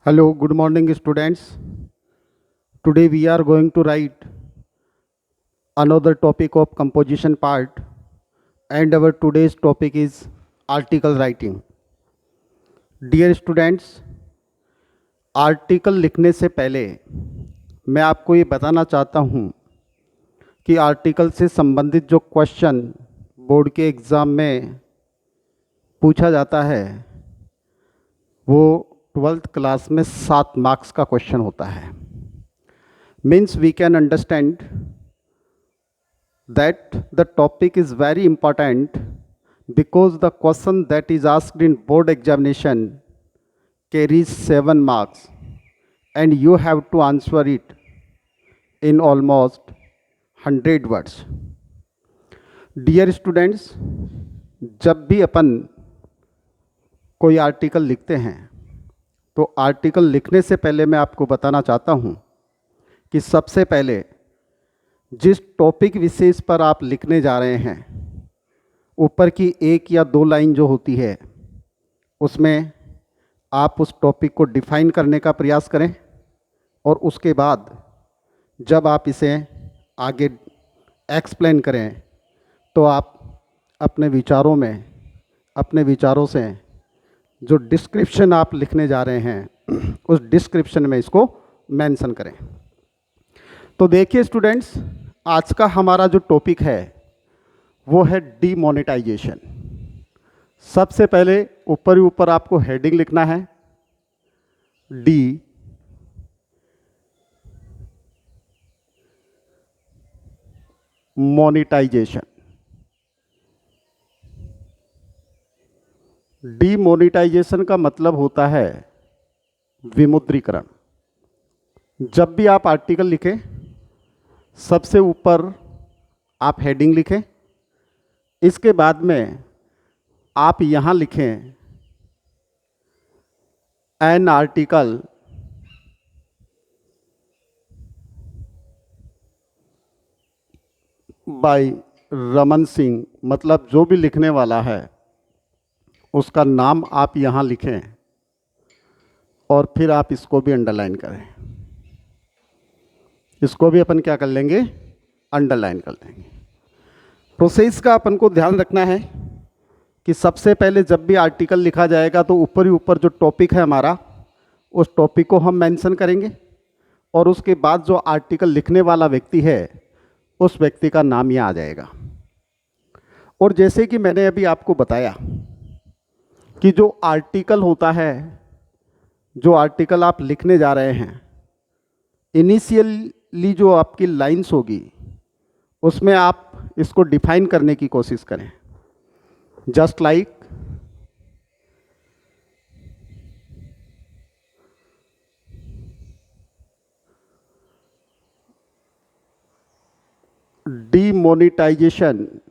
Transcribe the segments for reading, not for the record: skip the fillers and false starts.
Hello, good morning, students. Today we are going to write another topic of composition part, and our today's topic is article writing. Dear students, article लिखने से पहले मैं आपको ये बताना चाहता हूँ कि आर्टिकल से संबंधित जो क्वेश्चन बोर्ड के एग्ज़ाम में पूछा जाता है वो 12th क्लास में 7 मार्क्स का क्वेश्चन होता है. Means we can understand that the topic is very important because the question that is asked in board examination carries 7 marks and you have to answer it in almost 100 words. Dear students, जब भी अपन कोई article लिखते हैं तो article लिखने से पहले मैं आपको बताना चाहता हूँ कि सबसे पहले जिस टॉपिक विशेष पर आप लिखने जा रहे हैं ऊपर की 1 या 2 लाइन जो होती है उसमें आप उस टॉपिक को डिफाइन करने का प्रयास करें और उसके बाद जब आप इसे आगे एक्सप्लेन करें तो आप अपने विचारों से जो डिस्क्रिप्शन आप लिखने जा रहे हैं उस डिस्क्रिप्शन में इसको मेंशन करें. तो देखिए स्टूडेंट्स, आज का हमारा जो टॉपिक है वो है डीमोनेटाइजेशन. सबसे पहले ऊपर ही ऊपर आपको हेडिंग लिखना है डी मोनेटाइजेशन. डीमोनेटाइजेशन का मतलब होता है विमुद्रीकरण. जब भी आप आर्टिकल लिखें सबसे ऊपर आप हेडिंग लिखें, इसके बाद में आप यहाँ लिखें an article by Raman Singh, मतलब जो भी लिखने वाला है उसका नाम आप यहाँ लिखें और फिर आप इसको भी अंडरलाइन करें. इसको भी अपन क्या कर लेंगे, अंडरलाइन कर लेंगे. प्रोसेस का अपन को ध्यान रखना है कि सबसे पहले जब भी आर्टिकल लिखा जाएगा तो ऊपर ही ऊपर जो टॉपिक है हमारा उस टॉपिक को हम मेंशन करेंगे और उसके बाद जो आर्टिकल लिखने वाला व्यक्ति है उस व्यक्ति का नाम यहाँ आ जाएगा. और जैसे कि मैंने अभी आपको बताया कि जो आर्टिकल होता है, जो आर्टिकल आप लिखने जा रहे हैं, इनिशियली जो आपकी लाइंस होगी उसमें आप इसको डिफाइन करने की कोशिश करें. Just like demonetization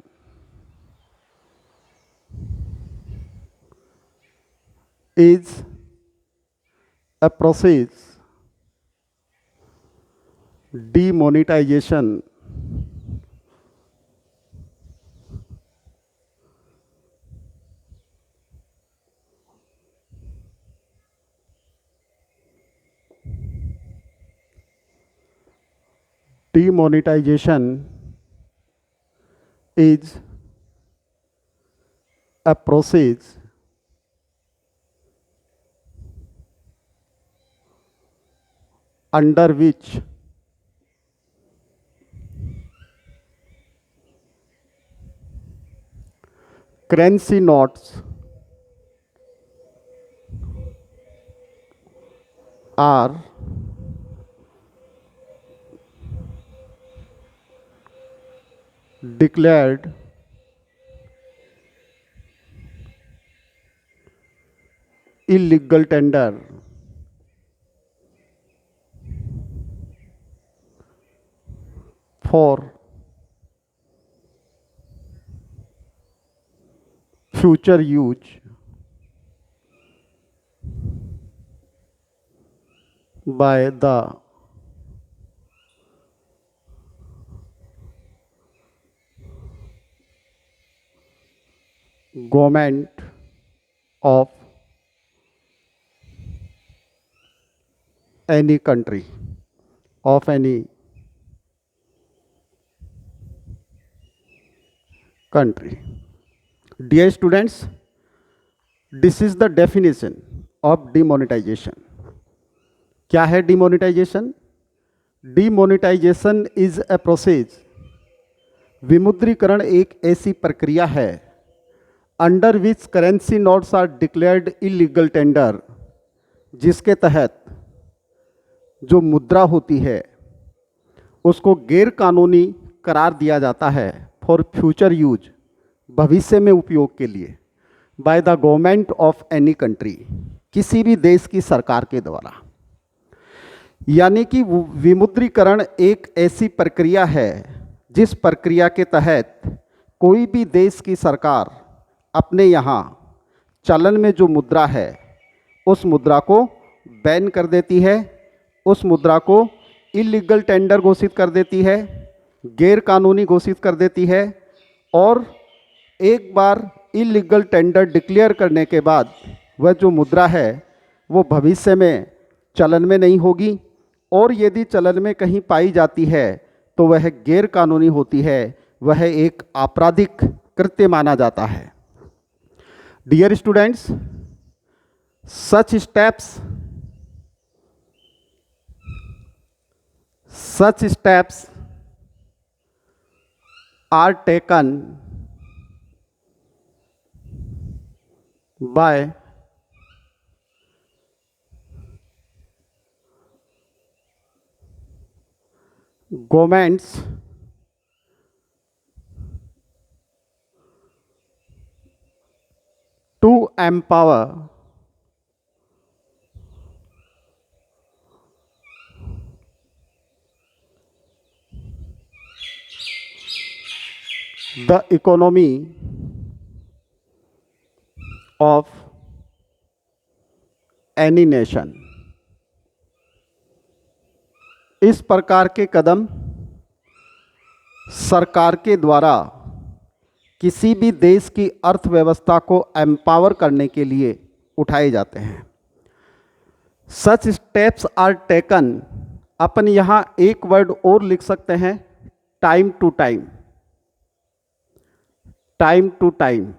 is a process. Demonetization is a process under which currency notes are declared illegal tender for future use by the government of any country, of any country. Dear students, this is the definition of demonetization. क्या है demonetization? Demonetization is a process. विमुद्रीकरण एक ऐसी प्रक्रिया है under which currency notes are declared illegal tender, जिसके तहत जो मुद्रा होती है उसको गैर कानूनी करार दिया जाता है फॉर फ्यूचर यूज, भविष्य में उपयोग के लिए, by the government of any country, किसी भी देश की सरकार के द्वारा। यानी कि विमुद्रीकरण एक ऐसी प्रक्रिया है जिस प्रक्रिया के तहत कोई भी देश की सरकार अपने यहाँ चलन में जो मुद्रा है उस मुद्रा को बैन कर देती है, उस मुद्रा को इलीगल टेंडर घोषित कर देती है, गैर कानूनी घोषित कर देती है, और एक बार इलीगल टेंडर डिक्लेयर करने के बाद वह जो मुद्रा है वो भविष्य में चलन में नहीं होगी, और यदि चलन में कहीं पाई जाती है तो वह गैर कानूनी होती है, वह एक आपराधिक कृत्य माना जाता है। Dear students, such steps are taken by governments to empower the economy of any nation। इस प्रकार के कदम सरकार के द्वारा किसी भी देश की अर्थव्यवस्था को एम्पावर करने के लिए उठाए जाते हैं। सच स्टेप्स आर टेकन, अपन यहाँ एक वर्ड और लिख सकते हैं, time to time. Time to time,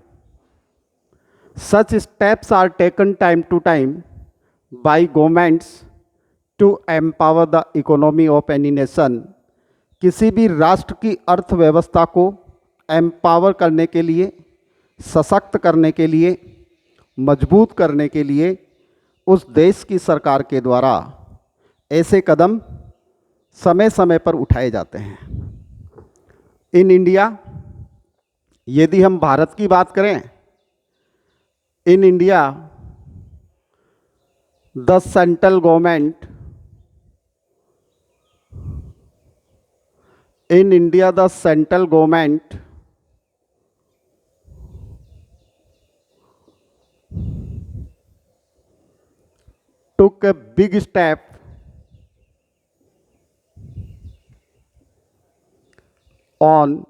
such steps are taken time to time by governments to empower the economy of any nation. किसी भी राष्ट्र की अर्थव्यवस्था को एम्पावर करने के लिए, सशक्त करने के लिए, मजबूत करने के लिए उस देश की सरकार के द्वारा ऐसे कदम समय समय पर उठाए जाते हैं। इन इंडिया, यदि हम भारत की बात करें, in India the central government, in India the central government took a big step on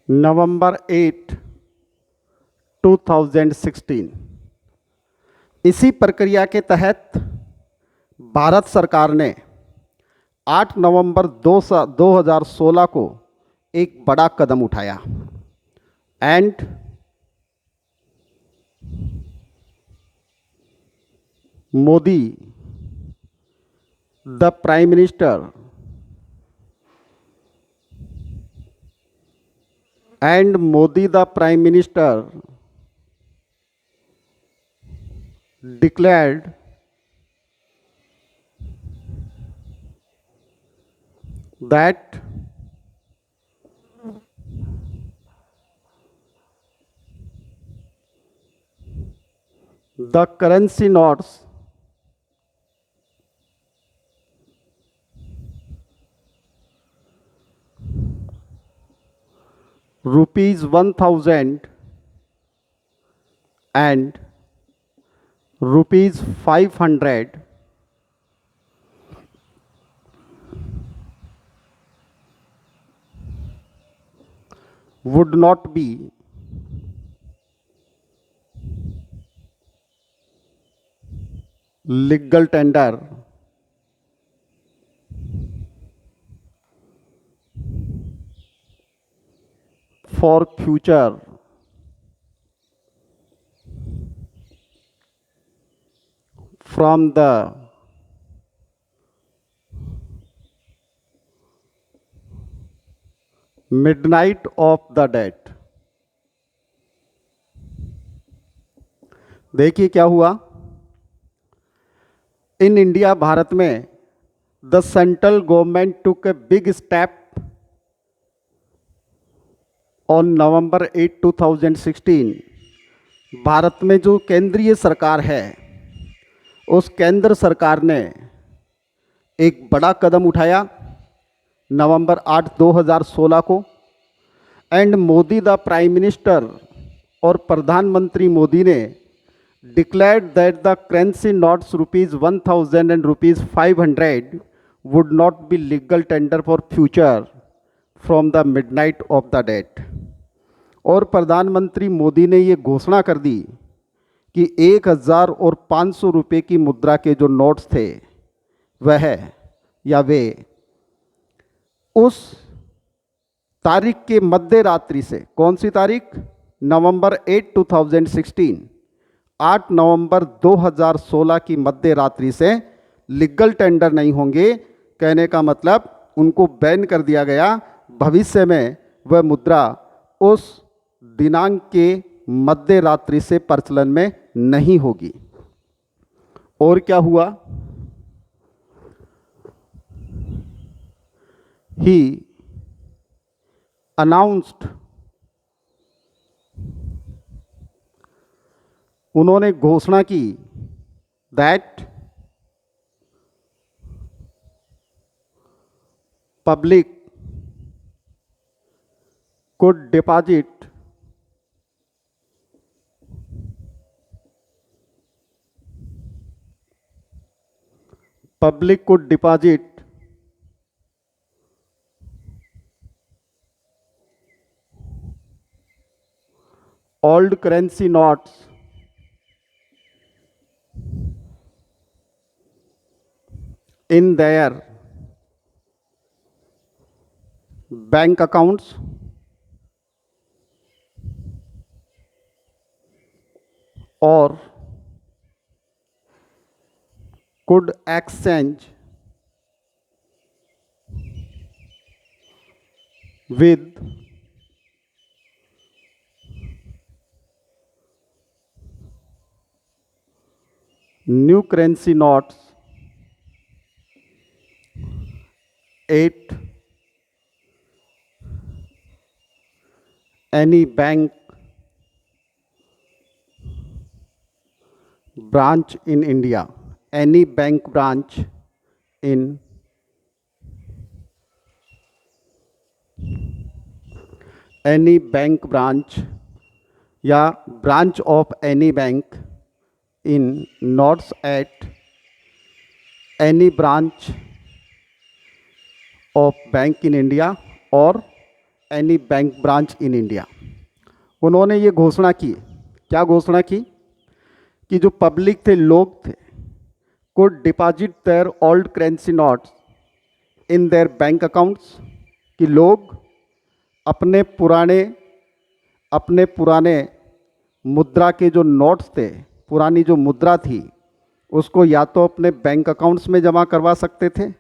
November 8, 2016। इसी प्रक्रिया के तहत भारत सरकार ने 8 नवंबर 2016 को एक बड़ा कदम उठाया and Modi the prime minister declared that the currency notes rupees 1000 and rupees 500 would not be legal tender for future from the midnight of the date। देखिए क्या हुआ इन इंडिया, भारत में the central government took a big step on November 8 2016। Bharat में जो केंद्रीय सरकार है उस केंद्र सरकार ने एक बड़ा कदम उठाया नवंबर 8 2016 को। And Modi the prime minister और प्रधानमंत्री मोदी ने declared that the currency notes rupees 1000 and rupees 500 would not be legal tender for future from the midnight of the date। और प्रधानमंत्री मोदी ने ये घोषणा कर दी कि 1000 और 500 रुपये की मुद्रा के जो नोट्स थे वह या वे उस तारीख के मध्य रात्रि से, कौन सी तारीख, नवंबर 8 2016, 8 नवंबर 2016 की मध्य रात्रि से लीगल टेंडर नहीं होंगे। कहने का मतलब उनको बैन कर दिया गया, भविष्य में वह मुद्रा उस दिनांक के मध्य रात्रि से प्रचलन में नहीं होगी। और क्या हुआ, ही अनाउंस्ड, उन्होंने घोषणा की that public could deposit old currency notes in their bank accounts or could exchange with new currency notes at any bank branch in India, any bank branch in any bank branch या branch of any bank in notes at any branch of bank in India or any bank branch in India। उन्होंने ये घोषणा की, क्या घोषणा की, कि जो पब्लिक थे, लोग थे, could deposit their old currency notes in their bank accounts, कि लोग अपने पुराने मुद्रा के जो नोट्स थे, पुरानी जो मुद्रा थी, उसको या तो अपने बैंक अकाउंट्स में जमा करवा सकते थे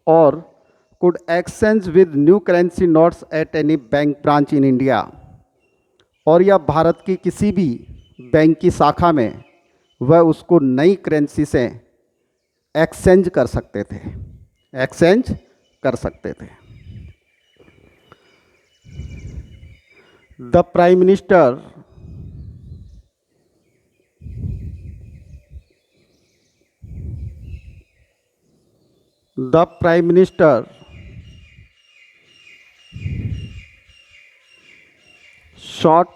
और could exchange with new currency notes at any bank branch in India, और या भारत की किसी भी बैंक की शाखा में वह उसको नई करेंसी से एक्सचेंज कर सकते थे। The prime minister shot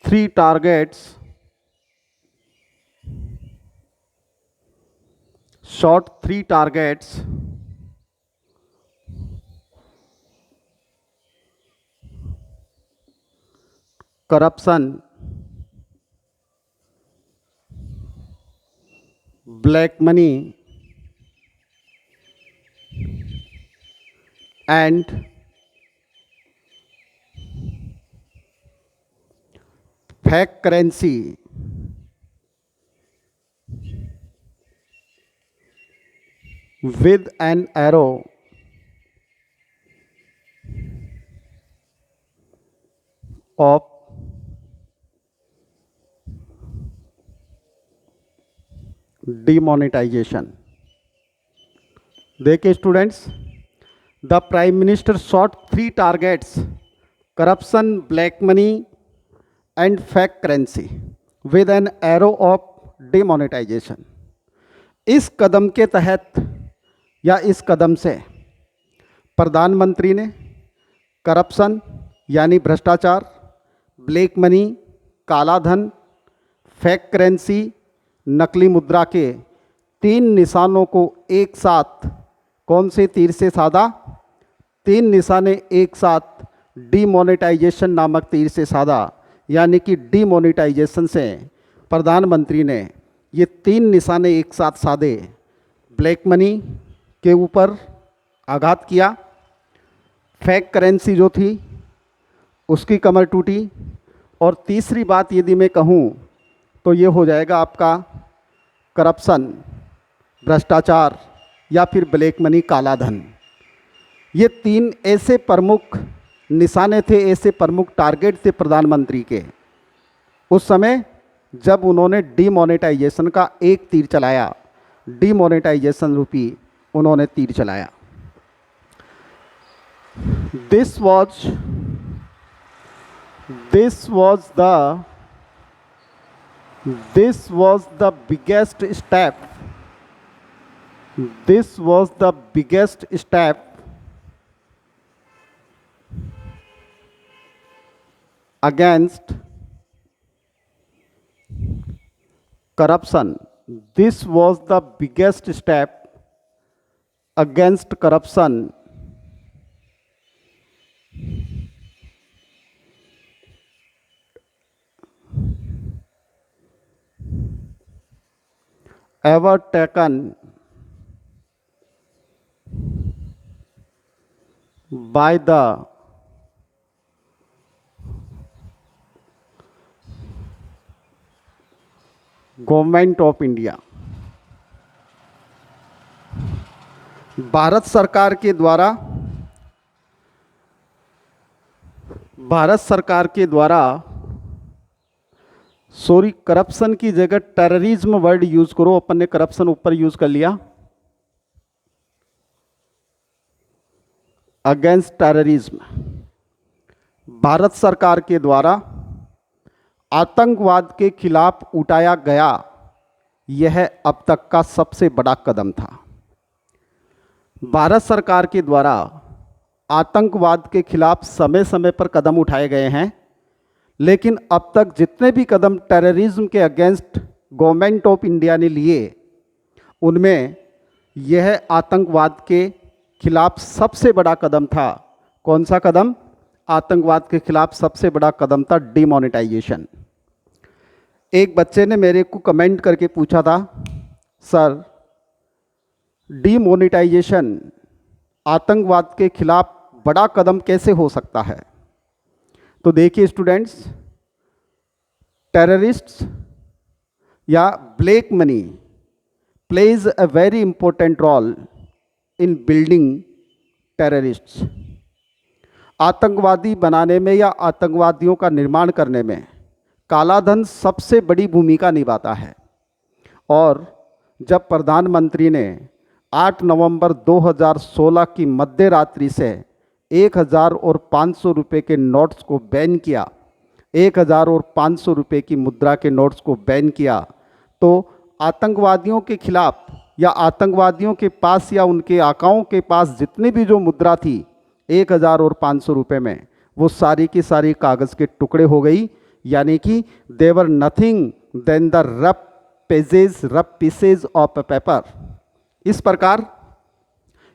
3 targets corruption black money and fake currency with an arrow of demonetization. देखिए students, the prime minister shot 3 targets: corruption, black money and fake currency with an arrow of demonetisation. इस कदम के तहत या इस कदम से प्रधानमंत्री ने corruption यानी भ्रष्टाचार, ब्लैक मनी काला धन, फेक करेंसी नकली मुद्रा के 3 निशानों को एक साथ, कौन से तीर से साधा? 3 निशाने एक साथ डीमोनेटाइजेशन नामक तीर से साधा। यानी कि डीमोनेटाइजेशन से प्रधानमंत्री ने ये 3 निशाने एक साथ साधे। ब्लैक मनी के ऊपर आघात किया, फेक करेंसी जो थी उसकी कमर टूटी, और तीसरी बात यदि मैं कहूँ तो ये हो जाएगा आपका करप्शन, भ्रष्टाचार या फिर ब्लैक मनी काला धन। ये 3 ऐसे प्रमुख निशाने थे, ऐसे प्रमुख टारगेट थे प्रधानमंत्री के उस समय जब उन्होंने डीमोनेटाइजेशन का एक तीर चलाया, डीमोनेटाइजेशन रूपी उन्होंने तीर चलाया। This was the biggest step against corruption. This was the biggest step against corruption ever taken by the government of India. Bharat सरकार के द्वारा सॉरी, करप्शन की जगह टेररिज्म वर्ड यूज करो, अपन ने करप्शन ऊपर यूज कर लिया। अगेंस्ट टेररिज्म, भारत सरकार के द्वारा आतंकवाद के खिलाफ उठाया गया यह अब तक का सबसे बड़ा कदम था। भारत सरकार के द्वारा आतंकवाद के खिलाफ समय समय पर कदम उठाए गए हैं, लेकिन अब तक जितने भी कदम टेररिज्म के अगेंस्ट गवर्नमेंट ऑफ इंडिया ने लिए, उनमें यह आतंकवाद के खिलाफ सबसे बड़ा कदम था। कौन सा कदम? आतंकवाद के खिलाफ सबसे बड़ा कदम था डिमोनेटाइजेशन। एक बच्चे ने मेरे को कमेंट करके पूछा था, सर डिमोनेटाइजेशन आतंकवाद के खिलाफ बड़ा कदम कैसे हो सकता है? तो देखिए स्टूडेंट्स, टेररिस्ट्स या black money plays a very important role in building terrorists. आतंकवादी बनाने में या आतंकवादियों का निर्माण करने में काला धन सबसे बड़ी भूमिका निभाता है। और जब प्रधानमंत्री ने 8 नवंबर 2016 की मध्य रात्रि से 1000 और 500 रुपये के नोट्स को बैन किया, 1000 और 500 रुपये की मुद्रा के नोट्स को बैन किया, तो आतंकवादियों के खिलाफ या आतंकवादियों के पास या उनके आकाओं के पास जितनी भी जो मुद्रा थी 1000 और 500 रुपये में, वो सारी की सारी कागज़ के टुकड़े हो गई। यानी कि they're nothing than the rough pieces of a paper. इस प्रकार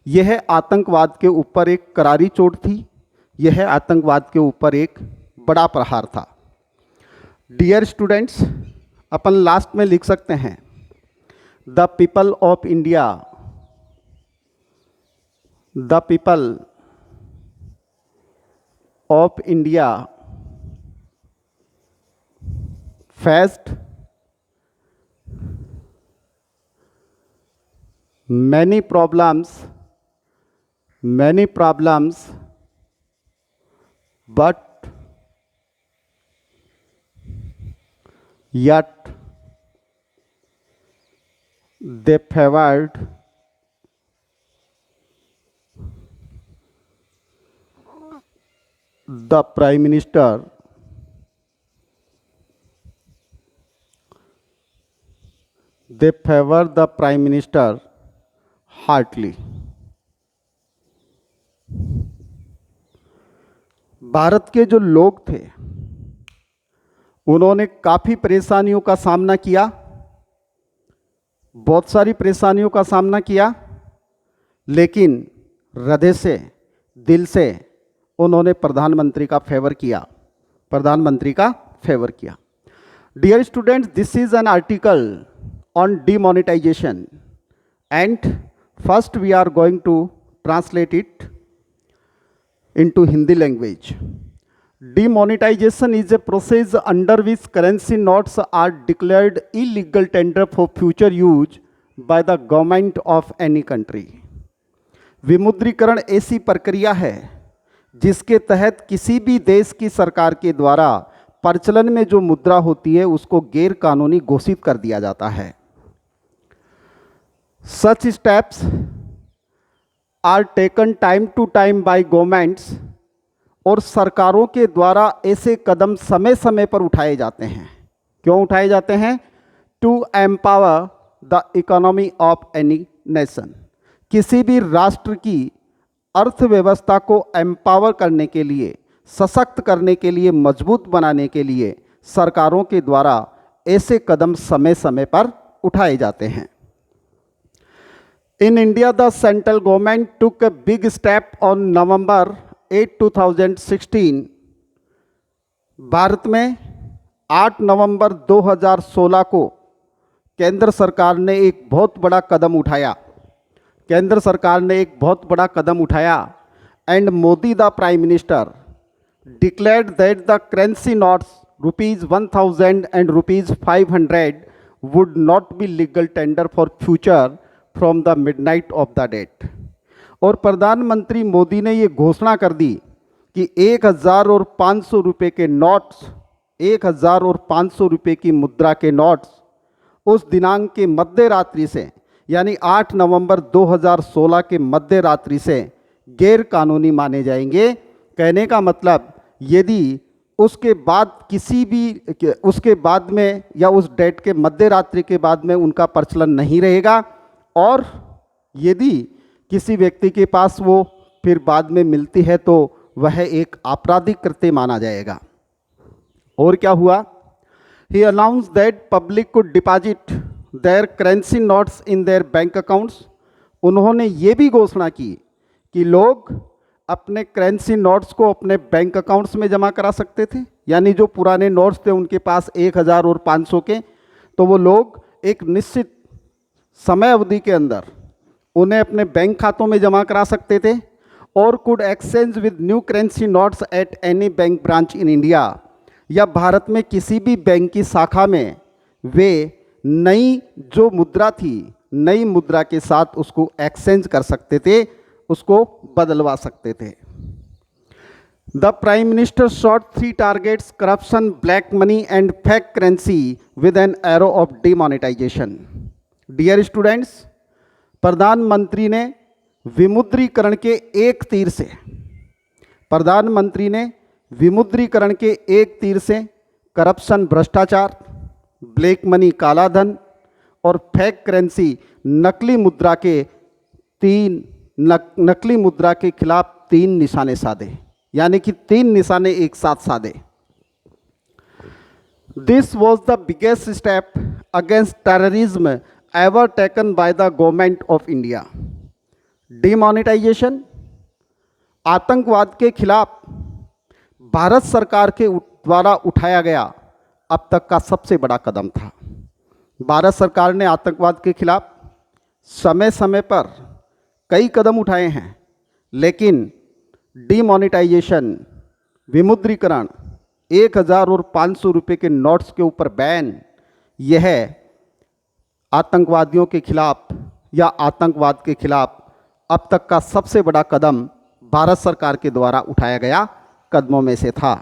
यह आतंकवाद के ऊपर एक करारी चोट थी, यह आतंकवाद के ऊपर एक बड़ा प्रहार था। डियर स्टूडेंट्स, अपन लास्ट में लिख सकते हैं, The people of India, the people of India faced many problems, but yet they favored the Prime Minister. They favor the Prime Minister heartily. Bharat के जो लोग थे उन्होंने काफ़ी परेशानियों का सामना किया, बहुत सारी परेशानियों का सामना किया, लेकिन हृदय से, दिल से उन्होंने प्रधानमंत्री का फेवर किया, dear students, this is an article on demonetization and first we are going to translate it into Hindi language. Demonetization is a process under which currency notes are declared illegal tender for future use by the government of any country. विमुद्रीकरण ऐसी प्रक्रिया है जिसके तहत किसी भी देश की सरकार के द्वारा प्रचलन में जो मुद्रा होती है उसको गैर कानूनी घोषित कर दिया जाता है. Such steps are taken time to time by governments, और सरकारों के द्वारा ऐसे कदम समय समय पर उठाए जाते हैं. क्यों उठाए जाते हैं? To empower the economy of any nation. किसी भी राष्ट्र की अर्थव्यवस्था को एम्पावर करने के लिए, सशक्त करने के लिए, मजबूत बनाने के लिए सरकारों के द्वारा ऐसे कदम समय समय पर उठाए जाते हैं. In India, the central government took a big step on November 8, 2016. Bharat में 8 नवंबर 2016 को केंद्र सरकार ने एक बहुत बड़ा कदम उठाया. And Modi the prime minister declared that the currency notes ₹1000 and ₹500 would not be legal tender for future from the midnight of the date. और प्रधानमंत्री मोदी ने ये घोषणा कर दी कि 1000 और 500 रुपये के नोट्स, 1000 और 500 रुपये की मुद्रा के नोट्स उस दिनांक के मध्य रात्रि से, यानी 8 नवंबर 2016 के मध्य रात्रि से गैर कानूनी माने जाएंगे. कहने का मतलब, यदि उसके बाद में या उस डेट के मध्य रात्रि के बाद में उनका प्रचलन नहीं रहेगा, और यदि किसी व्यक्ति के पास वो फिर बाद में मिलती है तो वह एक आपराधिक कृत्य माना जाएगा. और क्या हुआ? He announce that public could deposit their currency notes in their bank accounts. उन्होंने ये भी घोषणा की कि लोग अपने करेंसी नोट्स को अपने बैंक अकाउंट्स में जमा करा सकते थे. यानी जो पुराने नोट्स थे उनके पास 1000 और 500 के, तो वो लोग एक निश्चित समय अवधि के अंदर उन्हें अपने बैंक खातों में जमा करा सकते थे. और could exchange with new currency notes at any bank branch in India. या भारत में किसी भी बैंक की शाखा में वे नई जो मुद्रा थी, नई मुद्रा के साथ उसको एक्सचेंज कर सकते थे, उसको बदलवा सकते थे. The prime minister shot 3 targets: corruption, black money and fake currency with an arrow of demonetization. Dear students, प्रधानमंत्री ने विमुद्रीकरण के एक तीर से करप्शन, भ्रष्टाचार, ब्लैक मनी, काला धन और फेक करेंसी, नकली मुद्रा के खिलाफ 3 निशाने साधे. यानी कि 3 निशाने एक साथ साधे. This was the biggest step against terrorism ever taken by the government of India. Demonetisation, आतंकवाद के खिलाफ भारत सरकार के द्वारा उठाया गया अब तक का सबसे बड़ा कदम था. भारत सरकार ने आतंकवाद के खिलाफ समय समय पर कई कदम उठाए हैं, लेकिन डीमोनेटाइजेशन, विमुद्रीकरण, 1000 और 500 रुपये के नोट्स के ऊपर बैन, यह आतंकवादियों के खिलाफ या आतंकवाद के खिलाफ अब तक का सबसे बड़ा कदम भारत सरकार के द्वारा उठाया गया कदमों में से था।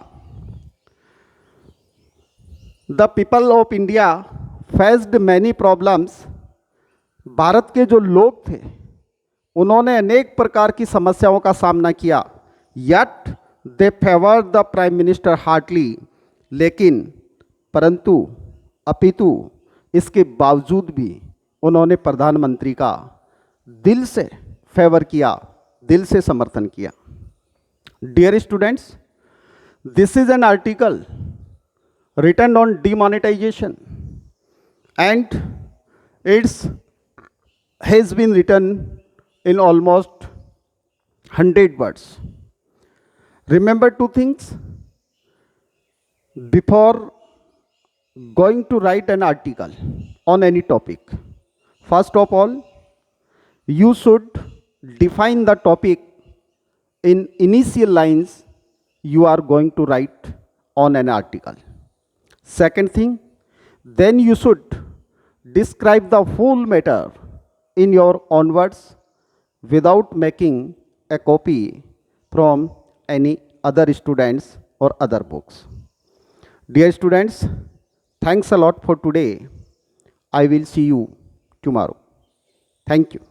The people of India faced many problems. Bharat के जो लोग थे उन्होंने अनेक प्रकार की समस्याओं का सामना किया, yet they favour the prime minister heartily, लेकिन परंतु अपितु इसके बावजूद भी उन्होंने प्रधानमंत्री का दिल से फेवर किया, दिल से समर्थन किया। Dear students, this is an article written on demonetization and it's has been written in almost 100 words. Remember two things before going to write an article on any topic. First of all, you should define the topic in initial lines you are going to write on an article. Second thing, then you should describe the full matter in your own words without making a copy from any other students or other books. Dear students, thanks a lot for today. I will see you tomorrow. Thank you.